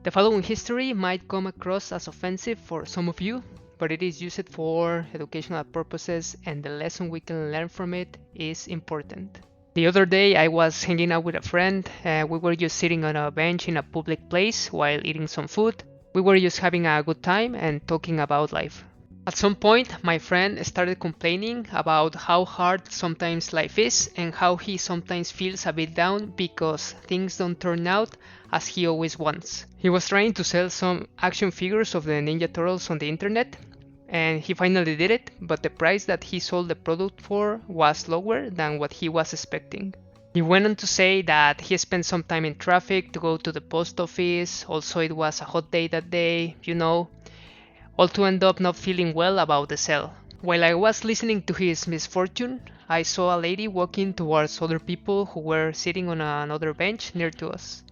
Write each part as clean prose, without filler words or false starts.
The following history might come across as offensive for some of you, but it is used for educational purposes and the lesson we can learn from it is important. The other day I was hanging out with a friend. We were just sitting on a bench in a public place while eating some food. We were just having a good time and talking about life. At some point, my friend started complaining about how hard sometimes life is and how he sometimes feels a bit down because things don't turn out as he always wants. He was trying to sell some action figures of the Ninja Turtles on the internet, and he finally did it, but the price that he sold the product for was lower than what he was expecting. He went on to say that he spent some time in traffic to go to the post office, also it was a hot day that day, all to end up not feeling well about the sale. While I was listening to his misfortune, I saw a lady walking towards other people who were sitting on another bench near to us.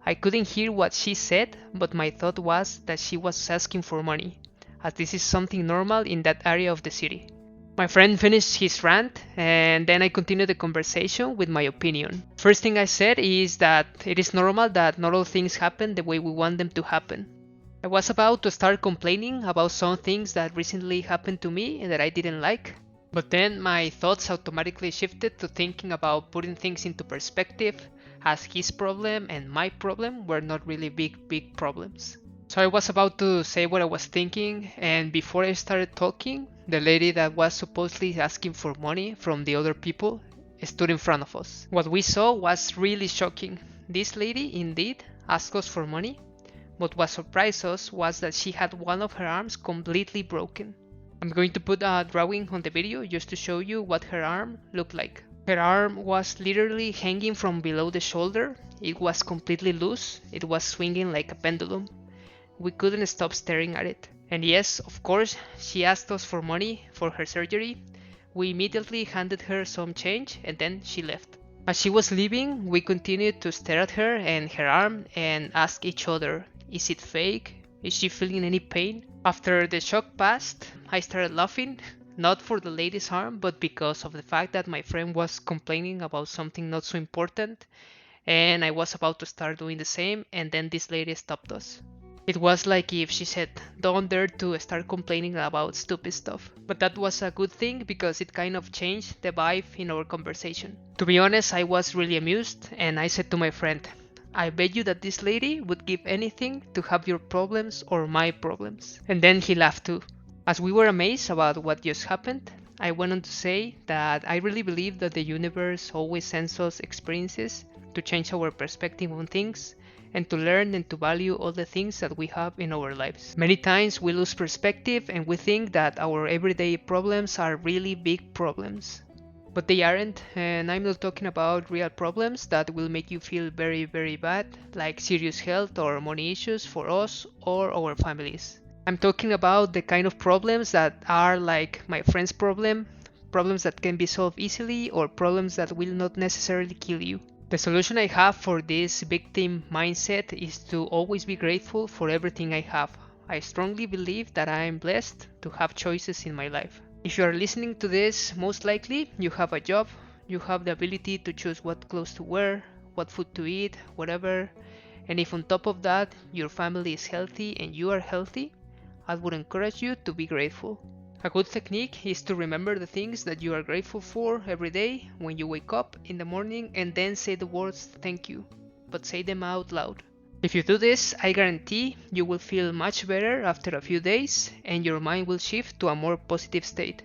I couldn't hear what she said, but my thought was that she was asking for money, as this is something normal in that area of the city. My friend finished his rant, and then I continued the conversation with my opinion. First thing I said is that it is normal that not all things happen the way we want them to happen. I was about to start complaining about some things that recently happened to me and that I didn't like, but then my thoughts automatically shifted to thinking about putting things into perspective, as his problem and my problem were not really big problems. So I was about to say what I was thinking, and before I started talking, the lady that was supposedly asking for money from the other people stood in front of us. What we saw was really shocking. This lady indeed asked us for money, but what surprised us was that she had one of her arms completely broken. I'm going to put a drawing on the video just to show you what her arm looked like. Her arm was literally hanging from below the shoulder. It was completely loose. It was swinging like a pendulum. We couldn't stop staring at it. And yes, of course, she asked us for money for her surgery. We immediately handed her some change and then she left. As she was leaving, we continued to stare at her and her arm and ask each other, is it fake? Is she feeling any pain? After the shock passed, I started laughing, not for the lady's arm, but because of the fact that my friend was complaining about something not so important, and I was about to start doing the same, and then this lady stopped us. It was like if she said, don't dare to start complaining about stupid stuff. But that was a good thing because it kind of changed the vibe in our conversation. To be honest, I was really amused, and I said to my friend, I bet you that this lady would give anything to have your problems or my problems. And then he laughed too. As we were amazed about what just happened, I went on to say that I really believe that the universe always sends us experiences to change our perspective on things and to learn and to value all the things that we have in our lives. Many times we lose perspective and we think that our everyday problems are really big problems. But they aren't, and I'm not talking about real problems that will make you feel very bad, like serious health or money issues for us or our families. I'm talking about the kind of problems that are like my friend's problem, problems that can be solved easily or problems that will not necessarily kill you. The solution I have for this victim mindset is to always be grateful for everything I have. I strongly believe that I am blessed to have choices in my life. If you are listening to this, most likely you have a job, you have the ability to choose what clothes to wear, what food to eat, whatever, and if on top of that your family is healthy and you are healthy, I would encourage you to be grateful. A good technique is to remember the things that you are grateful for every day when you wake up in the morning and then say the words thank you, but say them out loud. If you do this, I guarantee you will feel much better after a few days and your mind will shift to a more positive state.